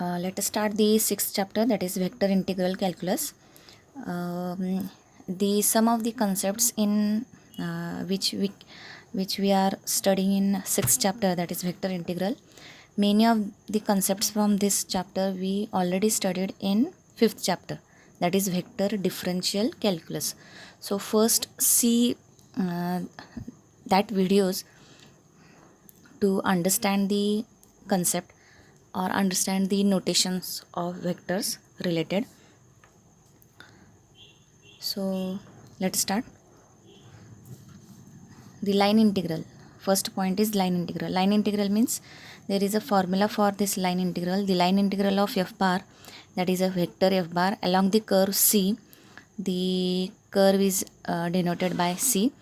Let us start the sixth chapter, that is vector integral calculus. The some of the concepts in which we are studying in sixth chapter, that is vector integral. Many of the concepts from this chapter we already studied in fifth chapter, that is vector differential calculus. So first see that videos to understand the concept or understand the notations of vectors related. So let's start. The line integral. First point is line integral. Line integral means there is a formula for this line integral. The line integral of f bar, that is a vector f bar along the curve C. The curve is denoted by C.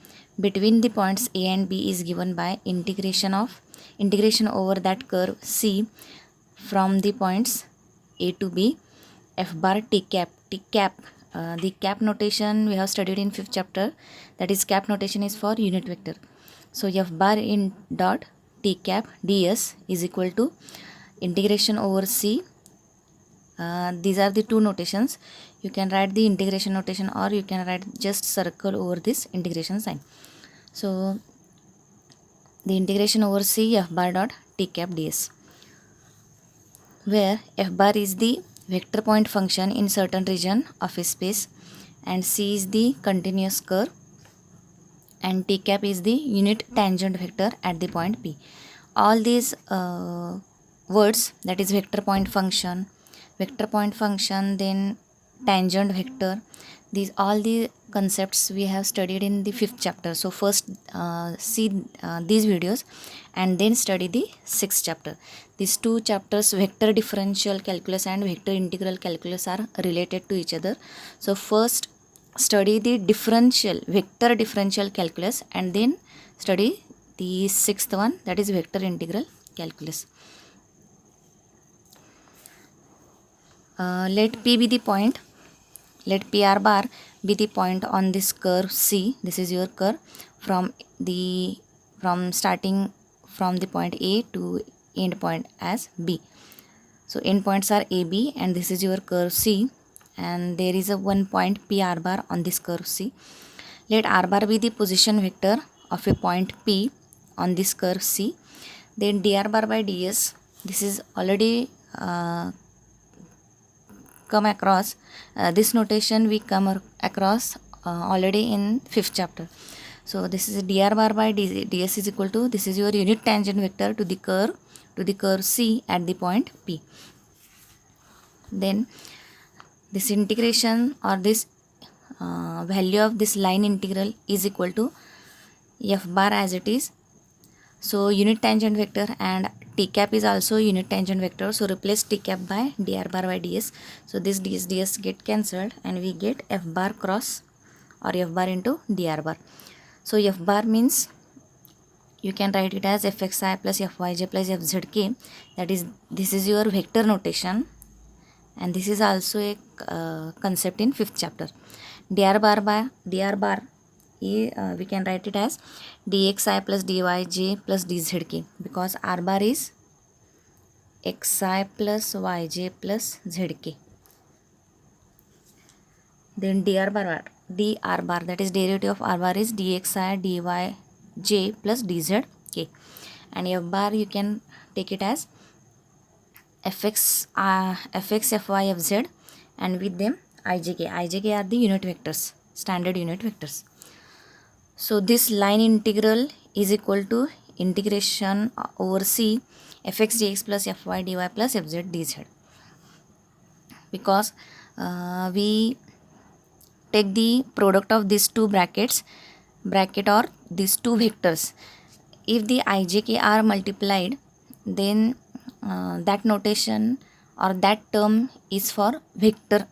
Between the points A and B is given by integration over that curve C from the points A to B. F bar t cap. The cap notation we have studied in fifth chapter, that is cap notation is for unit vector. So f bar in dot t cap ds is equal to integration over C. These are the two notations. You can write the integration notation or you can write just circle over this integration sign. So the integration over C f bar dot t cap ds, where f bar is the vector point function in certain region of a space and C is the continuous curve and t cap is the unit tangent vector at the point P. All these words, that is vector point function, then tangent vector, these all the concepts we have studied in the fifth chapter. So first see these videos and then study the sixth chapter. These two chapters, vector differential calculus and vector integral calculus, are related to each other. So first study the vector differential calculus and then study the sixth one, that is vector integral calculus. Let P be the point. Let PR bar be the point on this curve C. This is your curve from starting from the point A to end point as B. So end points are AB and this is your curve C, and there is a one point PR bar on this curve C. Let R bar be the position vector of a point P on this curve C. Then dr bar by ds, this is already come across, this notation we come across already in fifth chapter. So this is dr bar by ds is equal to, this is your unit tangent vector to the curve C at the point P. Then this integration or this value of this line integral is equal to f bar as it is. So unit tangent vector and t cap is also unit tangent vector, so replace t cap by dr bar by ds. So this ds get cancelled and we get f bar cross or f bar into dr bar. So f bar means you can write it as fxi plus fyj plus fzk, that is, this is your vector notation and this is also a concept in fifth chapter. dr bar we can write it as dxi plus dyj plus dzk, because r bar is xi plus yj plus zk. Then dr bar, that is derivative of r bar is dxi dyj plus dzk, and f bar you can take it as fx fy fz, and with them ijk are the unit vectors, standard unit vectors. So this line integral is equal to integration over C fx dx plus fy dy plus fz dz, because we take the product of these two bracket or these two vectors. If the ijk are multiplied, then that notation or that term is for vector.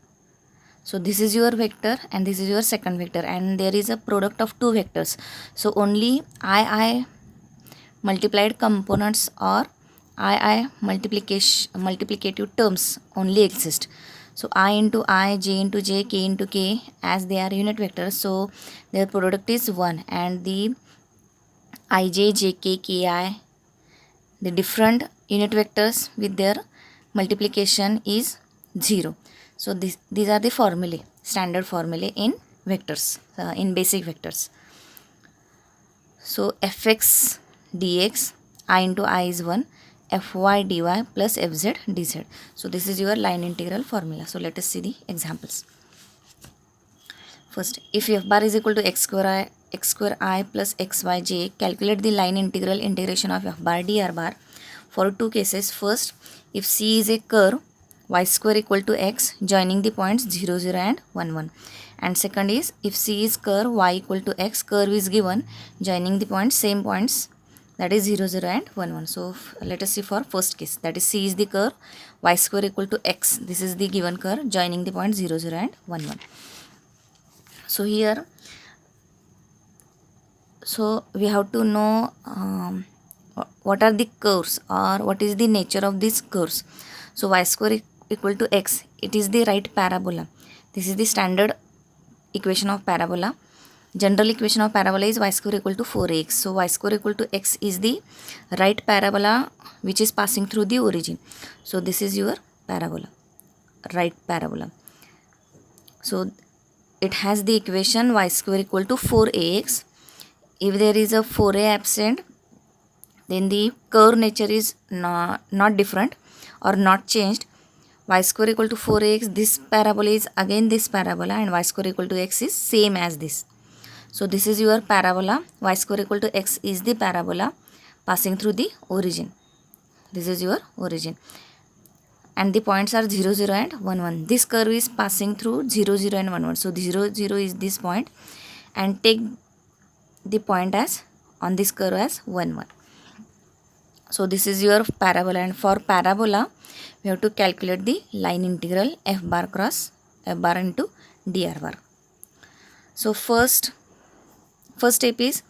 So this is your vector and this is your second vector, and there is a product of two vectors. So only I multiplied components or I multiplicative terms only exist. So I into I, j into j, k into k, as they are unit vectors, so their product is 1, and the ij, jk, ki, the different unit vectors with their multiplication is 0. So these are the formulae, standard formulae in vectors, in basic vectors. So fx dx, I into I is 1, fy dy plus fz dz. So this is your line integral formula. So let us see the examples. First, if f bar is equal to x square I plus xyj, calculate the line integration of f bar dr bar for two cases. First, if C is a curve y square equal to x joining the points 0, 0 and 1, 1. And second is, if C is curve y equal to x, curve is given joining the points, same points, that is 0, 0 and 1, 1. So let us see for first case, that is C is the curve y square equal to x. This is the given curve joining the points 0, 0 and 1, 1. So here, so we have to know what are the curves or what is the nature of these curves. So y square equal to x, it is the right parabola. This is the standard equation of parabola. General equation of parabola is y square equal to 4ax. So y square equal to x is the right parabola which is passing through the origin. So this is your parabola, right parabola. So it has the equation y square equal to 4ax. If there is a 4a absent, then the curve nature is not different or not changed. Y square equal to 4ax, this parabola is again this parabola, and y square equal to x is same as this. So this is your parabola. Y square equal to x is the parabola passing through the origin. This is your origin. And the points are 0, 0 and 1, 1. This curve is passing through 0, 0 and 1, 1. So 0, 0 is this point, and take the point as on this curve as 1, 1. So this is your parabola, and for parabola we have to calculate the line integral f bar cross f bar into dr bar. So first step is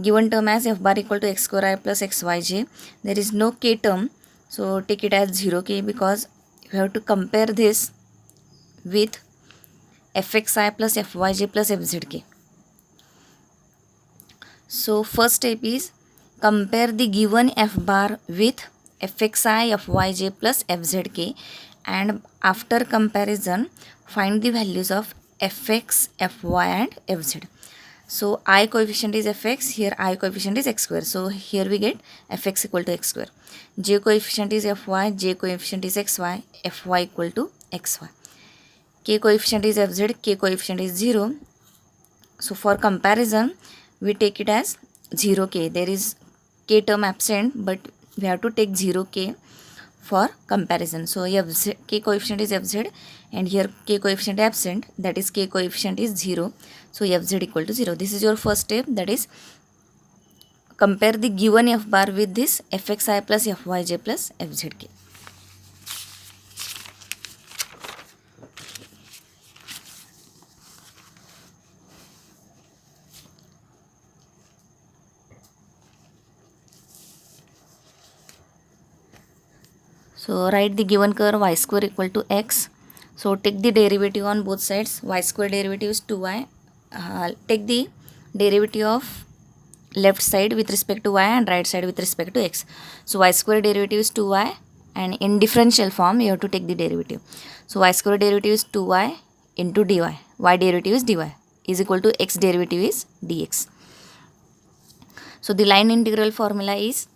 given term as f bar equal to x square I plus xyj. There is no k term, so take it as 0k, because we have to compare this with fxi plus fyj plus fzk. So first step is compare the given f bar with fxi, fyj plus fzk, and after comparison find the values of fx, fy and fz. So I coefficient is fx, here I coefficient is x square. So here we get fx equal to x square. J coefficient is fy, j coefficient is xy, fy equal to xy. K coefficient is fz, k coefficient is 0. So for comparison we take it as 0k. There is k term absent, but we have to take 0k for comparison. So k coefficient is fz, and here k coefficient absent, that is k coefficient is 0. So fz equal to 0. This is your first step, that is compare the given f bar with this fxi plus fyj plus fzk. So write the given curve y square equal to x. So take the derivative on both sides. Y square derivative is 2y. Take the derivative of left side with respect to y and right side with respect to x. So y square derivative is 2y, and in differential form you have to take the derivative. So y square derivative is 2y into dy. Y derivative is dy is equal to x derivative is dx. So the line integral formula is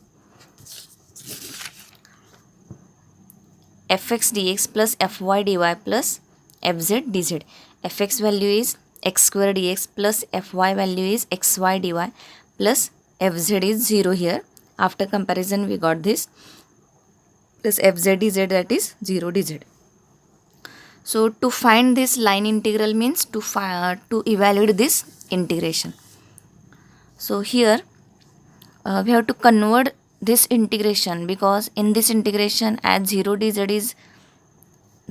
fx dx plus fy dy plus fz dz. Fx value is x square dx plus fy value is xy dy plus fz is 0 here. After comparison we got this fz dz, that is 0 dz. So to find this line integral means to evaluate this integration. So here we have to convert this integration, because in this integration as 0 dz is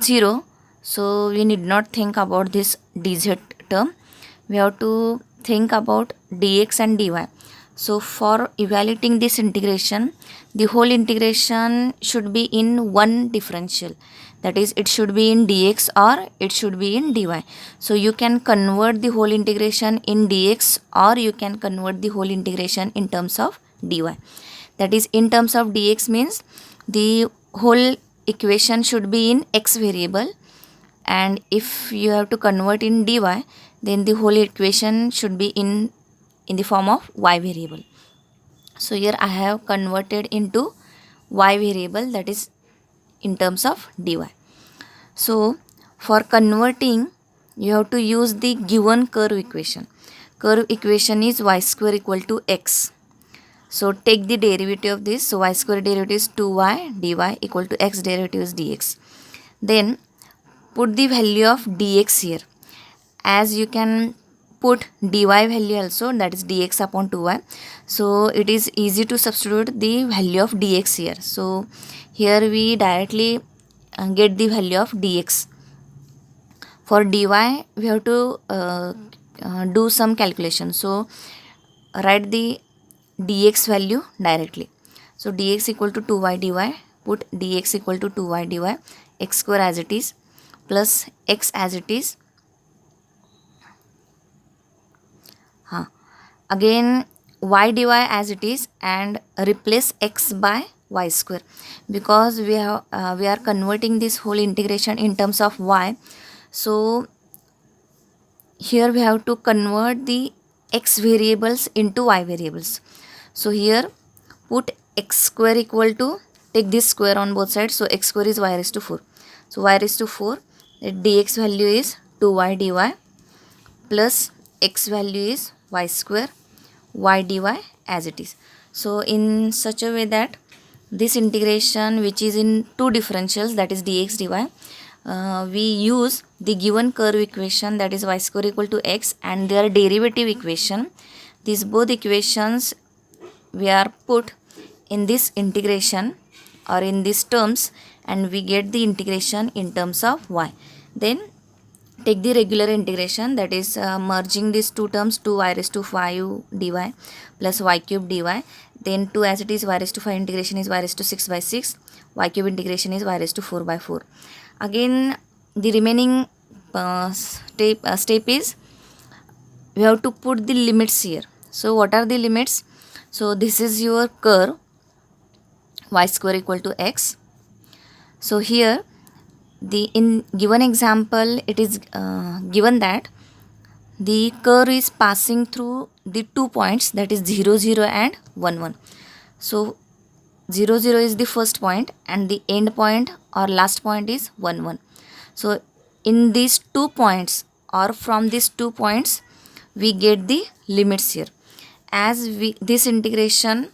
0, so we need not think about this dz term. We have to think about dx and dy. So for evaluating this integration, the whole integration should be in one differential, that is it should be in dx or it should be in dy. So you can convert the whole integration in dx, or you can convert the whole integration in terms of dy. That is, in terms of dx means the whole equation should be in x variable, and if you have to convert in dy, then the whole equation should be in the form of y variable. So here I have converted into y variable, that is in terms of dy. So for converting, you have to use the given curve equation. Curve equation is y square equal to x. So take the derivative of this. So y square derivative is 2y dy equal to x derivative is dx. Then put the value of dx here. As you can put dy value also, that is dx upon 2y. So it is easy to substitute the value of dx here. So here we directly get the value of dx. For dy we have to do some calculation. So write the dx value directly. So dx equal to 2y dy, put dx equal to 2y dy, x square as it is plus x as it is. Again y dy as it is, and replace x by y square, because we are converting this whole integration in terms of y. So here we have to convert the x variables into y variables. So here put x square equal to, take this square on both sides, so x square is y raised to 4. So y raised to 4, the dx value is 2y dy plus x value is y square y dy as it is. So in such a way that this integration, which is in two differentials, that is dx dy, we use the given curve equation, that is y square equal to x, and their derivative equation. These both equations we are put in this integration or in these terms, and we get the integration in terms of y. Then take the regular integration, that is merging these two terms, 2y raised to 5 dy plus y cube dy. Then 2 as it is, y raised to 5 integration is y raised to 6 by 6, y cube integration is y raised to 4 by 4. Again the remaining step is we have to put the limits here. So what are the limits? So this is your curve y square equal to x. So here in given example, it is given that the curve is passing through the 2 points, that is 0 0 and 1 1. So 0 0 is the first point, and the end point or last point is 1 1. So in these 2 points, or from these 2 points, we get the limits here. As this integration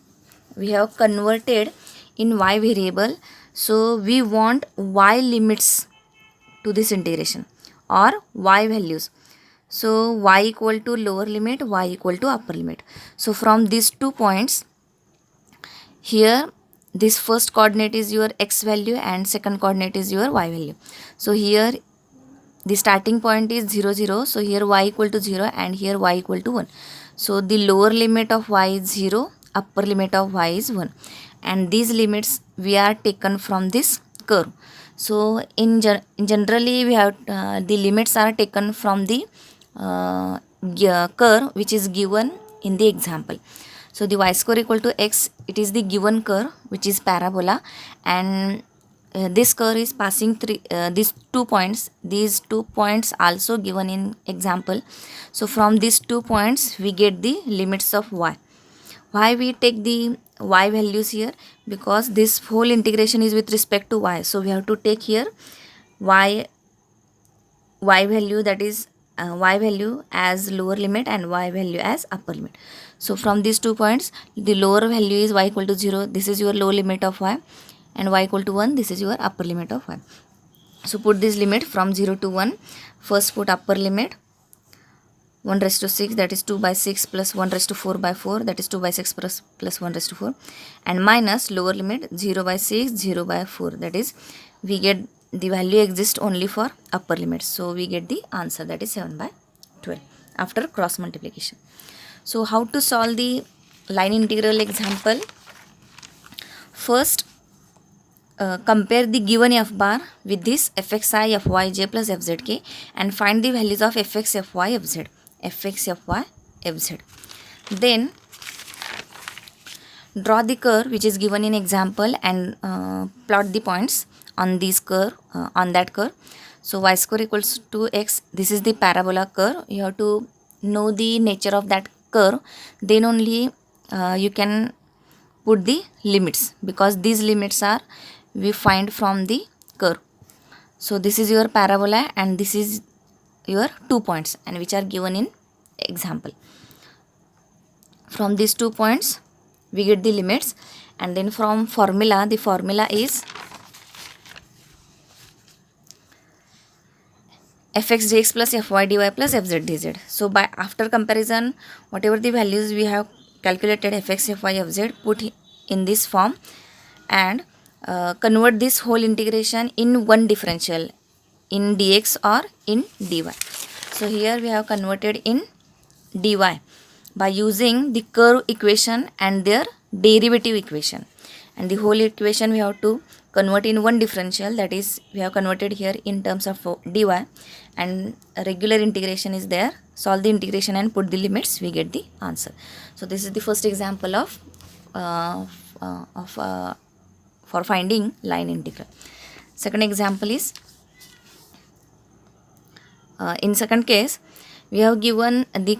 we have converted in y variable, so we want y limits to this integration or y values. So y equal to lower limit, y equal to upper limit. So from these 2 points, here this first coordinate is your x value and second coordinate is your y value. So here the starting point is 0 0, so here y equal to 0 and here y equal to 1. So the lower limit of y is 0, upper limit of y is 1, and these limits we are taken from this curve. So in generally we have the limits are taken from the curve which is given in the example. So the y square equal to x, it is the given curve which is parabola, and this curve is passing through these 2 points. These 2 points also given in example. So from these 2 points we get the limits of y. Why we take the y values here? Because this whole integration is with respect to y. So we have to take here y value, that is y value as lower limit and y value as upper limit. So from these 2 points, the lower value is y equal to 0. This is your lower limit of y, and y equal to 1. This is your upper limit of y. So put this limit from 0 to 1. First put upper limit 1 raised to 6, that is 2 by 6 plus 1 raised to 4 by 4, that is 2 by 6 plus 1 raised to 4, and minus lower limit 0 by 6, 0 by 4, that is we get the value exists only for upper limit. So we get the answer, that is 7 by 12 after cross multiplication. So how to solve the line integral example? First compare the given f bar with this fxi fyj plus fzk and find the values of fx fy fz. Fx fy fz. Then Draw the curve which is given in example and plot the points on this curve, on that curve. So y square equals to x. This is the parabola curve. You have to know the nature of that curve, then only you can put the limits, because these limits are we find from the curve. So this is your parabola and this is your 2 points, and which are given in example. From these 2 points we get the limits, and then from formula, the formula is fx dx plus fy dy plus fz dz. So by after comparison, whatever the values we have calculated fx, fy, fz, put in this form and convert this whole integration in one differential, in dx or in dy. So here we have converted in dy by using the curve equation and their derivative equation, and the whole equation we have to convert in one differential, that is we have converted here in terms of dy, and a regular integration is there. Solve the integration and put the limits, we get the answer. So this is the first example of for finding line integral. Second example is in second case we have given the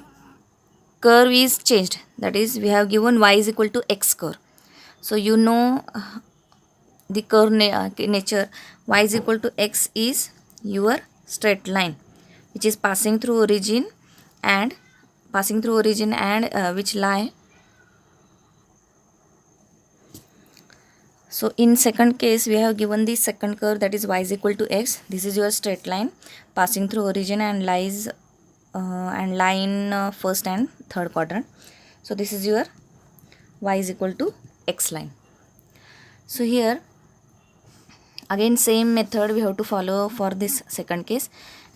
curve is changed, that is we have given y is equal to x curve. So you know the curve nature. Y is equal to x is your straight line which is passing through origin and which lie. So in second case we have given the second curve, that is y is equal to x. This is your straight line passing through origin and lies and lie in first and third quadrant. So this is your y is equal to x line. So here again same method we have to follow for this second case,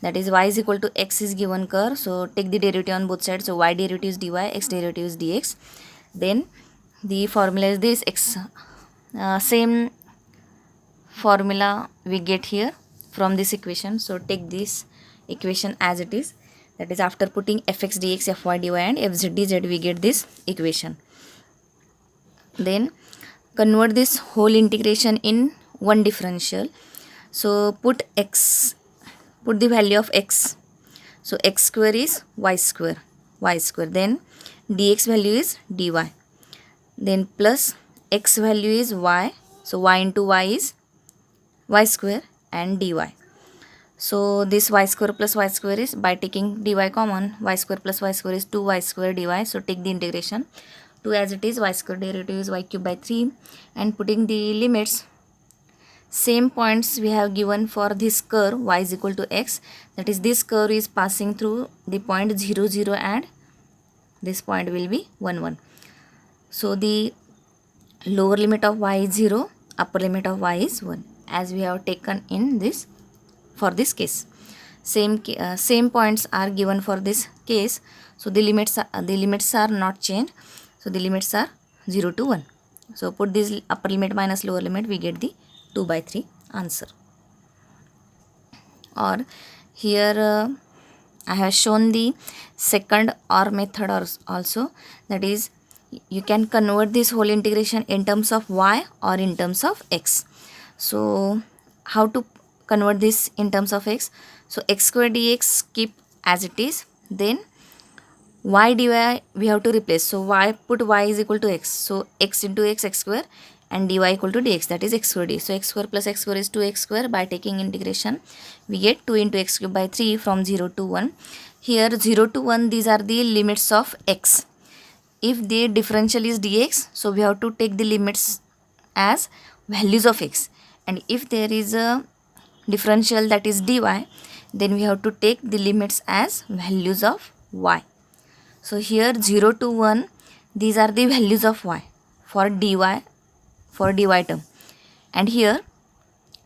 that is y is equal to x is given curve. So take the derivative on both sides. So y derivative is dy, x derivative is dx. Then the formula is this x. Same formula we get here from this equation. So take this equation as it is, that is after putting fx dx, fy dy and fz dz we get this equation. Then convert this whole integration in one differential. So put the value of x. So x square is y square, then dx value is dy, then plus x value is y, so y into y is y square and dy. So this y square plus y square is, by taking dy common, y square plus y square is 2y square dy. So take the integration 2 as it is, y square derivative is y cube by 3, and putting the limits, same points we have given for this curve y is equal to x, that is this curve is passing through the point 0 0 and this point will be 1 1. So the lower limit of y is 0, upper limit of y is 1, as we have taken in this for this case. Same points are given for this case. So the limits are not changed. So the limits are 0 to 1. So put this upper limit minus lower limit, we get the 2 by 3 answer. Or here I have shown the second OR method also, that is you can convert this whole integration in terms of y or in terms of x. So how to convert this in terms of x? So x square dx keep as it is, then y dy we have to replace. So put y is equal to x, so x into x, x square, and dy equal to dx, that is x square dx. So x square plus x square is 2x square. By taking integration we get 2 into x cube by 3 from 0 to 1. Here 0 to 1, these are the limits of x. If the differential is dx, so we have to take the limits as values of x, and if there is a differential that is dy, then we have to take the limits as values of y. So here 0 to 1, these are the values of y for dy term, and here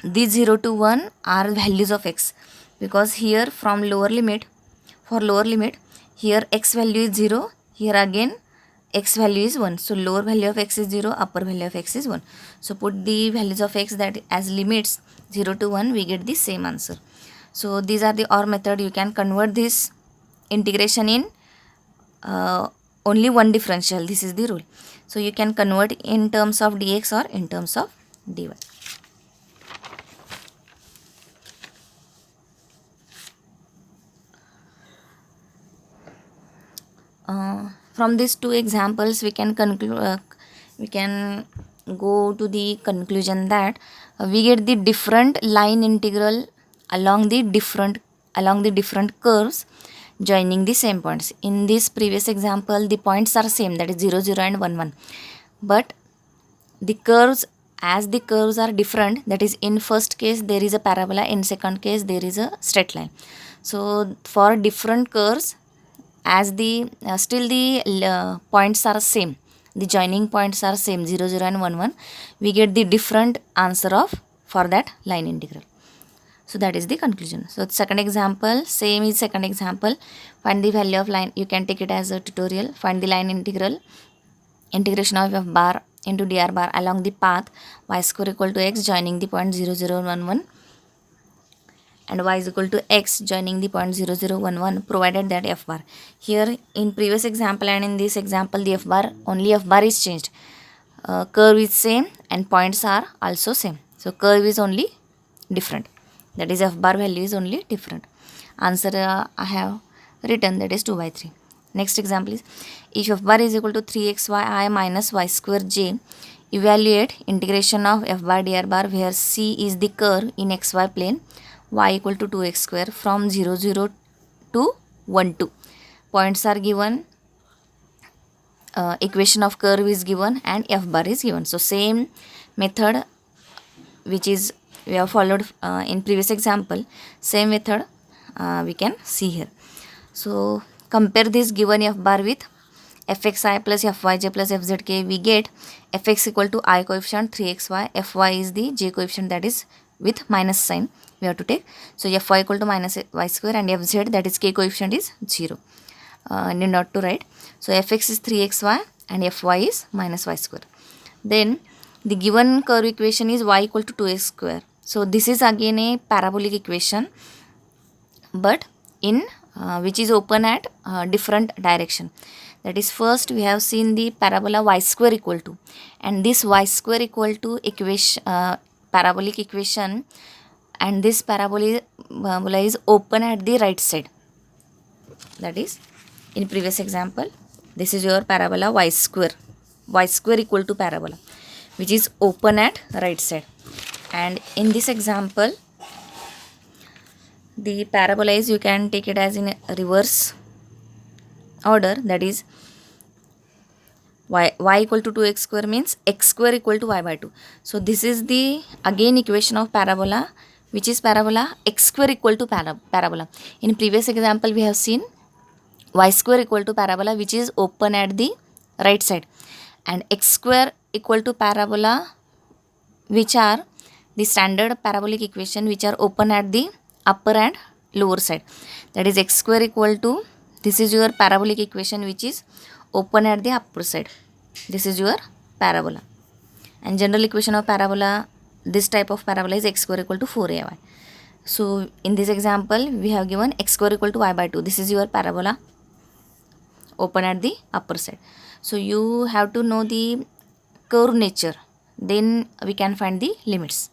these 0 to 1 are values of x, because here from lower limit, for lower limit, here x value is 0, here again x value is 1. So lower value of x is 0, upper value of x is 1. So put the values of x that as limits 0 to 1, we get the same answer. So these are the OR method. You can convert this integration in only one differential. This is the rule. So you can convert in terms of dx or in terms of dy. From these two examples, we can conclude. We can go to the conclusion that we get the different line integral along the different curves joining the same points. In this previous example, the points are same, that is 0, 0 and 1, 1. But the curves, as the curves are different, that is in first case there is a parabola, in second case there is a straight line. So for different curves, as the still the points are same, the joining points are same, 0, 0 and 1, 1, we get the different answer of for that line integral. So that is the conclusion. So second example, same is second example. Find the value of line. You can take it as a tutorial. Find the line integral. Integration of f bar into dr bar along the path y square equal to x joining the point 0, 0, 1, 1 and y is equal to x joining the point 0, 0, 1, 1, provided that f bar. Here in previous example and in this example, the f bar, only f bar is changed. Curve is same and points are also same. So curve is only different. That is f bar value is only different. Answer I have written, that is 2 by 3. Next example is, if f bar is equal to 3xyi minus y square j, evaluate integration of f bar dr bar where c is the curve in xy plane, y equal to 2x square from 0, 0 to 1, 2. Points are given, equation of curve is given and f bar is given. So same method which is we have followed in previous example, same method we can see here. So compare this given f bar with fxi plus fyj plus fzk. We get fx equal to I coefficient 3xy, fy is the j coefficient, that is with minus sign we have to take. So fy equal to minus y square and fz, that is k coefficient, is 0. Need not to write. So fx is 3xy and fy is minus y square. Then the given curve equation is y equal to 2x square. So this is again a parabolic equation, but in which is open at different direction. That is, first we have seen the parabola y square equal to, and this y square equal to equation, parabolic equation, and this parabola is open at the right side. That is, in previous example, this is your parabola y square equal to parabola, which is open at right side. And in this example, the parabola is, you can take it as in a reverse order, that is y equal to 2x square means x square equal to y by 2. So this is the again equation of parabola, which is parabola x square equal to parabola. In previous example we have seen y square equal to parabola, which is open at the right side, and x square equal to parabola, which are the standard parabolic equation, which are open at the upper and lower side. That is, x square equal to, this is your parabolic equation which is open at the upper side. This is your parabola, and general equation of parabola, this type of parabola, is x square equal to 4ay. So in this example we have given x square equal to y by 2. This is your parabola open at the upper side. So you have to know the curve nature, then we can find the limits.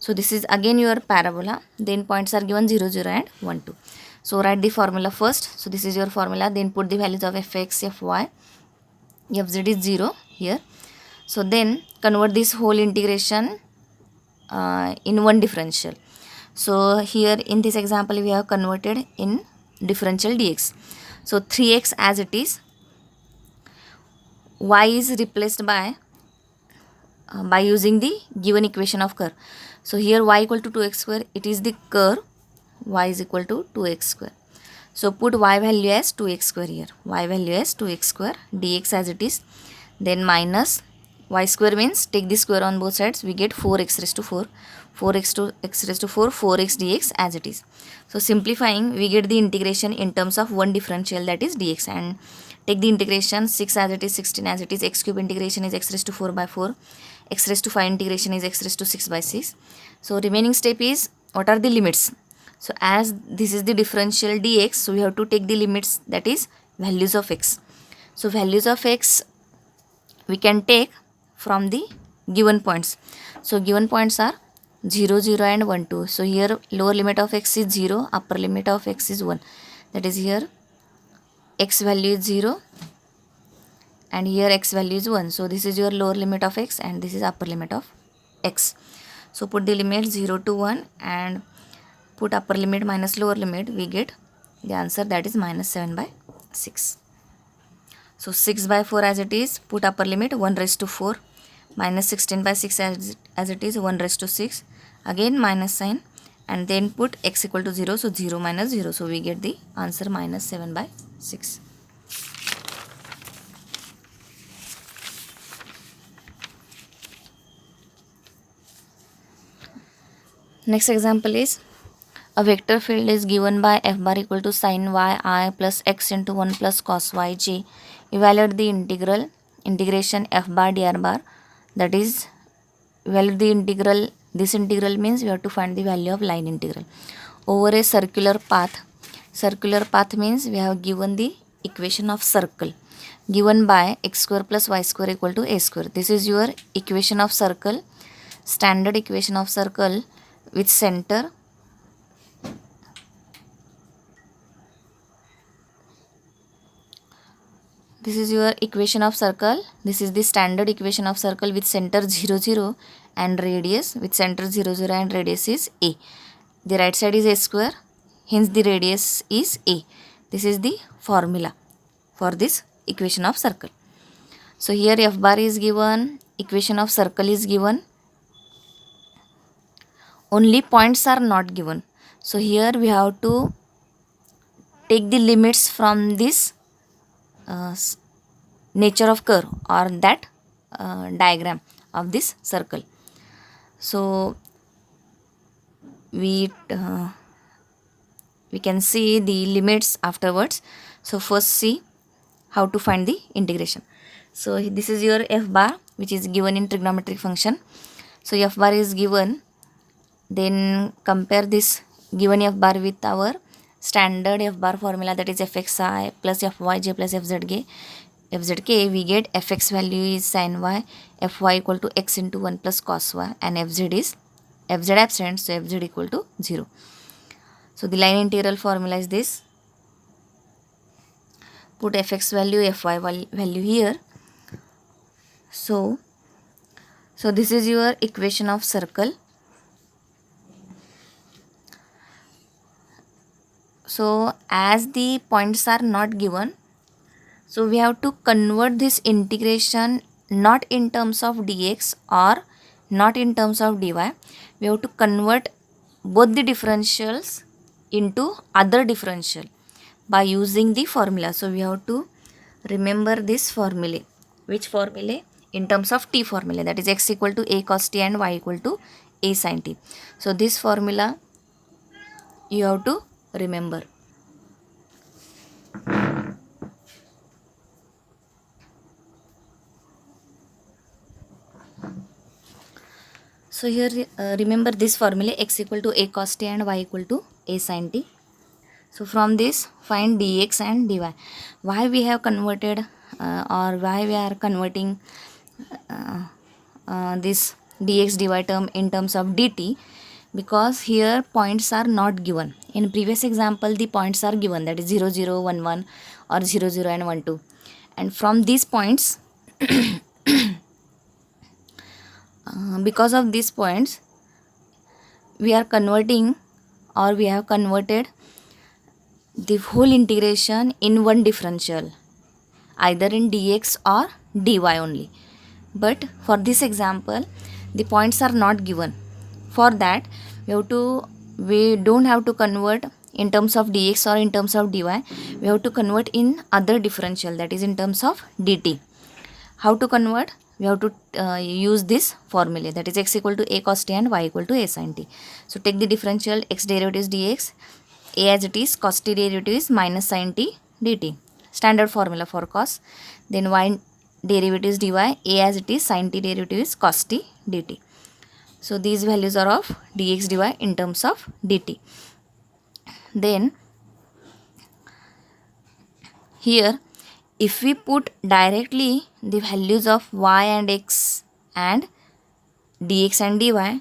So this is again your parabola, then points are given 0, 0 and 1, 2. So write the formula first. So this is your formula, then put the values of fx, fy, fz is 0 here. So then convert this whole integration in one differential. So here in this example we have converted in differential dx. So 3x as it is, y is replaced by using the given equation of curve. So here y equal to 2x square, it is the curve, y is equal to 2x square. So put y value as 2x square here, y value as 2x square, dx as it is, then minus y square means take the square on both sides, we get 4x raised to 4, 4x to x raised to 4, 4x dx as it is. So simplifying, we get the integration in terms of one differential, that is dx, and take the integration, 6 as it is, 16 as it is, x cube integration is x raised to 4 by 4, x raised to 5 integration is x raised to 6 by 6. So remaining step is, what are the limits? So as this is the differential dx, so we have to take the limits, that is values of x. So values of x we can take from the given points. So given points are 0, 0 and 1, 2. So here lower limit of x is 0, upper limit of x is 1. That is here x value is 0 and here x value is 1. So this is your lower limit of x and this is upper limit of x. So put the limit 0 to 1 and put upper limit minus lower limit, we get the answer, that is minus 7 by 6. So 6 by 4 as it is, put upper limit 1 raised to 4, minus 16 by 6 as it is 1 raised to 6, again minus sign, and then put x equal to 0, so 0 minus 0, so we get the answer minus 7 by 6. Next example is, a vector field is given by f bar equal to sin y I plus x into 1 plus cos y j. Evaluate the integration f bar dr bar, that is evaluate the integral. This integral means we have to find the value of line integral over a circular path. Circular path means we have given the equation of circle given by x square plus y square equal to a square. This is your equation of circle, standard equation of circle with center. This is your equation of circle. This is the standard equation of circle with center 0, 0 and radius with center 0, 0 and radius is a. The right side is a square, hence the radius is a. This is the formula for this equation of circle. So here f bar is given, equation of circle is given, only points are not given. So here we have to take the limits from this nature of curve or that diagram of this circle. So we can see the limits afterwards. So first see how to find the integration. So this is your f bar which is given in trigonometric function. So f bar is given, then compare this given f bar with our standard f bar formula, that is fxi plus fyj plus fzk. We get fx value is sin y, fy equal to x into 1 plus cos y, and fz is fz absent, so fz equal to 0. So the line integral formula is this. Put fx value, fy value here. So this is your equation of circle. So as the points are not given, so we have to convert this integration not in terms of dx or not in terms of dy. We have to convert both the differentials into other differential by using the formula. So we have to remember this formula. Which formula? In terms of t formula, that is x equal to a cos t and y equal to a sin t. So this formula you have to remember. So here remember this formula, x equal to a cos t and y equal to a sin t. So from this find dx and dy. Why we have converted or why we are converting this dx dy term in terms of dt? Because here points are not given. In previous example the points are given, that is 0, 0, 1, 1 or 0, 0 and 1, 2. And from these points because of these points we are converting, or we have converted the whole integration in one differential, either in dx or dy only. But for this example the points are not given. For that we don't have to convert in terms of dx or in terms of dy. We have to convert in other differential, that is in terms of dt. How to convert? We have to use this formula, that is x equal to a cos t and y equal to a sin t. So take the differential, x derivative is dx, a as it is, cos t derivative is minus sin t dt, standard formula for cos. Then y derivative is dy, a as it is, sin t derivative is cos t dt. So these values are of dx dy in terms of dt. Then here if we put directly the values of y and x and dx and dy,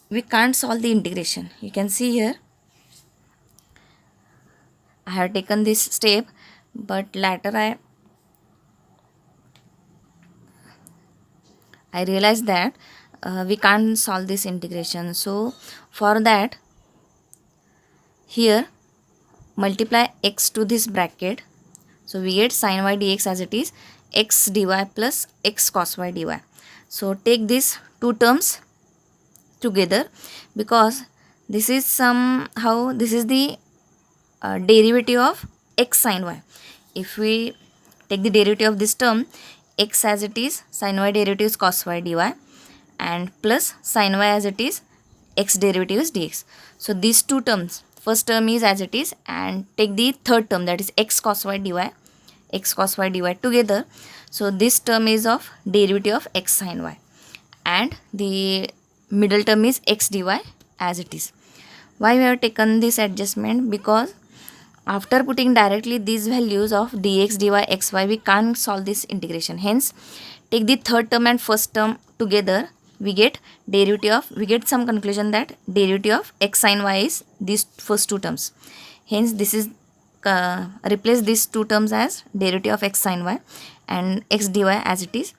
we can't solve the integration. You can see here I have taken this step, but later I realized that we can't solve this integration. So for that, here multiply x to this bracket. So we get sin y dx as it is x dy plus x cos y dy. So take these two terms together, because this is somehow, this is the derivative of x sin y. If we take the derivative of this term, x as it is sin y derivative is cos y dy, and plus sin y as it is x derivative is dx. So these two terms, first term is as it is, and take the third term, that is x cos y dy, x cos y dy together. So this term is of derivative of x sin y, and the middle term is x dy as it is. Why we have taken this adjustment? Because after putting directly these values of dx, dy, xy, we can't solve this integration. Hence, take the third term and first term together, we get derivative of, we get some conclusion that derivative of x sin y is these first two terms. Hence, this is replace these two terms as derivative of x sin y and x dy as it is,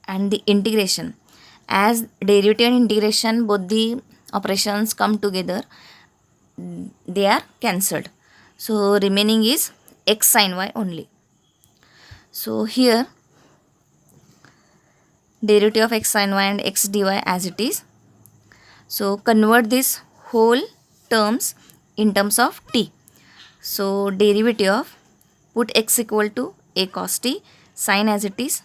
and the integration, as derivative and integration both the operations come together, they are cancelled. So remaining is x sin y only. So here derivative of x sin y and x dy as it is. So convert this whole terms in terms of t. So derivative of, put x equal to a cos t, sin as it is,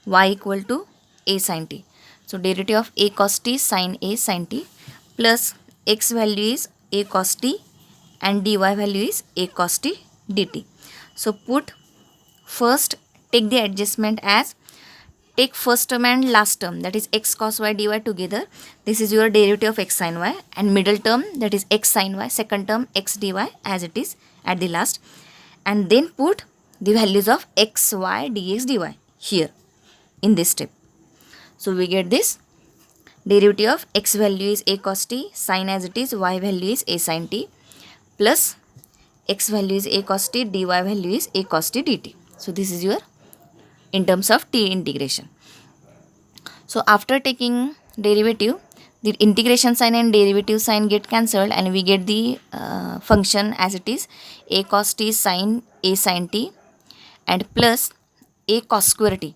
y equal to a sin t. So derivative of a cos t sin a sin t plus x value is a cos t and dy value is a cos t dt. So put first, take the adjustment as, take first term and last term, that is x cos y dy together. This is your derivative of x sin y, and middle term, that is x sin y, second term x dy as it is at the last, and then put the values of x, y, dx, dy here in this step. So we get this derivative of x value is a cos t, sin as it is, y value is a sin t, plus x value is a cos t, dy value is a cos t dt. So this is your in terms of t integration. So after taking derivative, the integration sign and derivative sign get cancelled, and we get the function as it is a cos t sin a sin t, and plus a cos square t,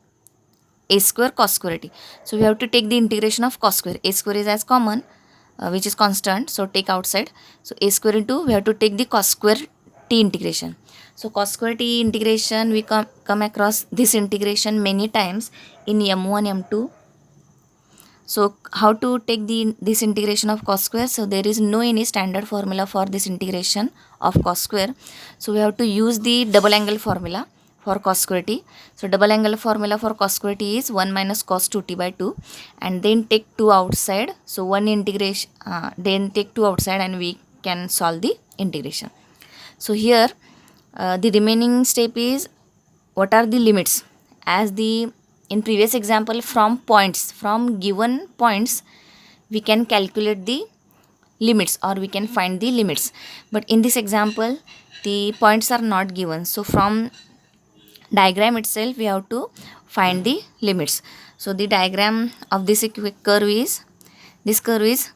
a square cos square t. So we have to take the integration of cos square. A square is as common, which is constant, so take outside. So a square into, we have to take the cos square t integration. So cos square t integration, we come across this integration many times in M1, M2. So how to take this integration of cos square? So there is no any standard formula for this integration of cos square. So we have to use the double angle formula for cos square t. So double angle formula for cos square t is 1 minus cos 2t by 2, and then take 2 outside. So one integration, then take 2 outside, and we can solve the integration. So here the remaining step is, what are the limits? As the in previous example, from points, from given points, we can calculate the limits, or we can find the limits. But in this example, the points are not given. So from diagram itself, we have to find the limits. So the diagram of this curve is, this curve is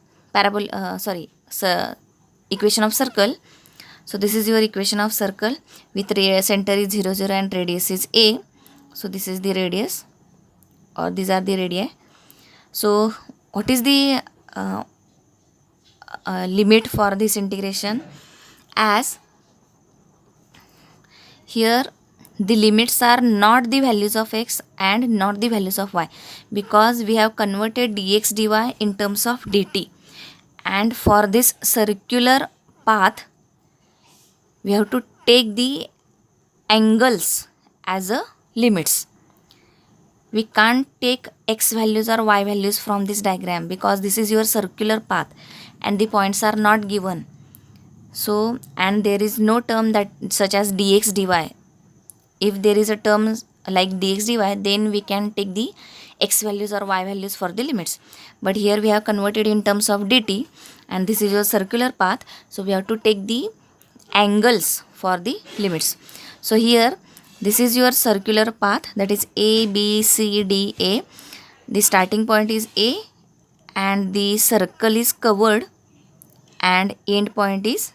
equation of circle. So this is your equation of circle with center is 0, 0 and radius is a. So this is the radius, or these are the radii. So what is the limit for this integration? As here the limits are not the values of x and not the values of y, because we have converted dx dy in terms of dt, and for this circular path we have to take the angles as a limits. We can't take x values or y values from this diagram, because this is your circular path and the points are not given. So, and there is no term that such as dx dy. If there is a term like dx dy, then we can take the x values or y values for the limits. But here we have converted in terms of dt, and this is your circular path, so we have to take the angles for the limits. So here this is your circular path, that is a b c d a. The starting point is a and the circle is covered, and end point is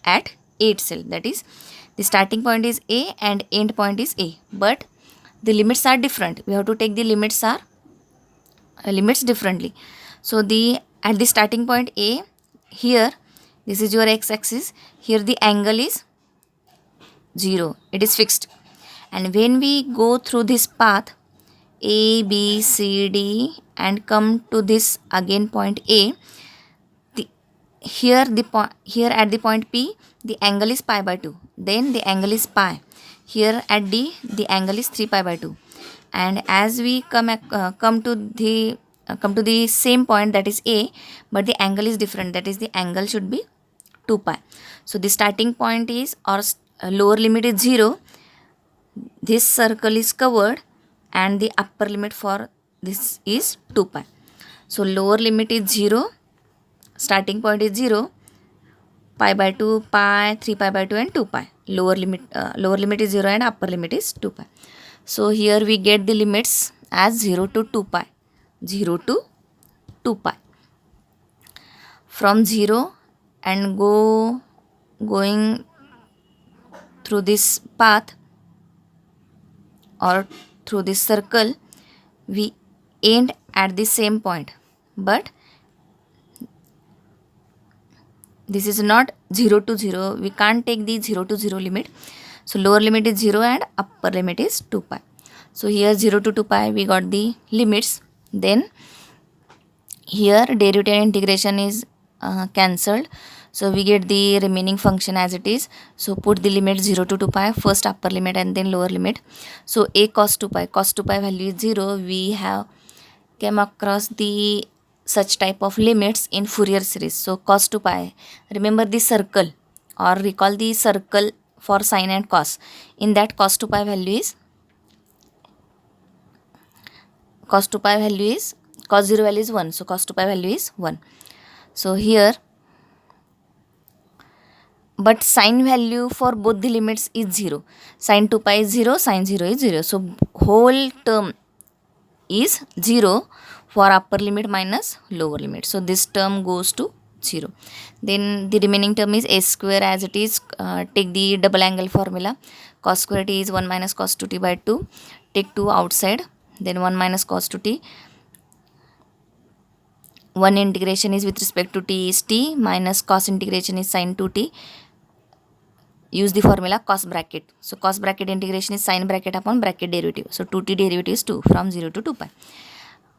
at a itself. That is, the starting point is a and end point is a, but the limits are different. We have to take the limits differently. So the at the starting point a, here this is your x axis, here the angle is 0, it is fixed. And when we go through this path a b c d and come to this again point a, here at the point p, the angle is pi by 2, then the angle is pi. Here at d, the angle is 3 pi by 2. And as we come to the same point, that is a, but the angle is different, that is the angle should be 2 pi. So the starting point is, or lower limit is 0, this circle is covered, and the upper limit for this is 2 pi. So lower limit is 0, starting point is 0, pi by 2, pi, 3 pi by 2 and 2 pi. Lower limit is 0 and upper limit is 2 pi. So here we get the limits as 0 to 2 pi. 0 to 2 pi. From 0 and going through this path or through this circle, we end at the same point, but this is not 0 to 0. We can't take the 0 to 0 limit. So lower limit is 0 and upper limit is 2 pi. So here 0 to 2 pi we got the limits. Then here derivative and integration is cancelled. So we get the remaining function as it is. So put the limit 0 to 2 pi, first upper limit and then lower limit. So a cos 2 pi, cos 2 pi value is 0. We have came across the such type of limits in Fourier series. So cos 2 pi, remember the circle or recall the circle for sine and cos. In that cos 2 pi value is cos 0 value is 1. So cos 2 pi value is 1. So here, but sine value for both the limits is 0. Sin 2 pi is 0, sin 0 is 0. So whole term is 0 for upper limit minus lower limit. So this term goes to 0. Then the remaining term is a square as it is. Take the double angle formula. Cos square t is 1 minus cos 2t by 2. Take 2 outside. Then 1 minus cos 2t. 1 integration is with respect to t is t, minus cos integration is sin 2t. Use the formula cos bracket. So cos bracket integration is sin bracket upon bracket derivative. So 2t derivative is 2 from 0 to 2 pi.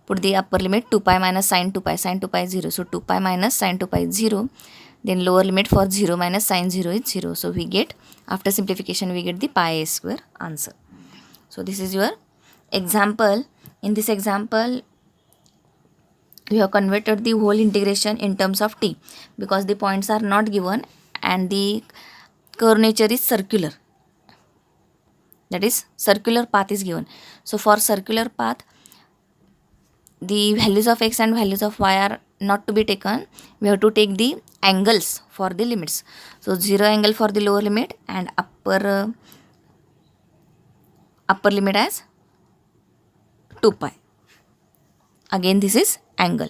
Put the upper limit 2 pi minus sin 2 pi. Sin 2 pi is 0. So 2 pi minus sin 2 pi is 0. Then lower limit for 0 minus sin 0 is 0. So we get, after simplification, we get the pi a square answer. So this is your example. In this example, we have converted the whole integration in terms of t, because the points are not given and the curvature is circular. That is, circular path is given. So for circular path, the values of x and values of y are not to be taken. We have to take the angles for the limits. So 0 angle for the lower limit and upper limit as 2 pi. Again this is angle.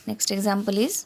Next example is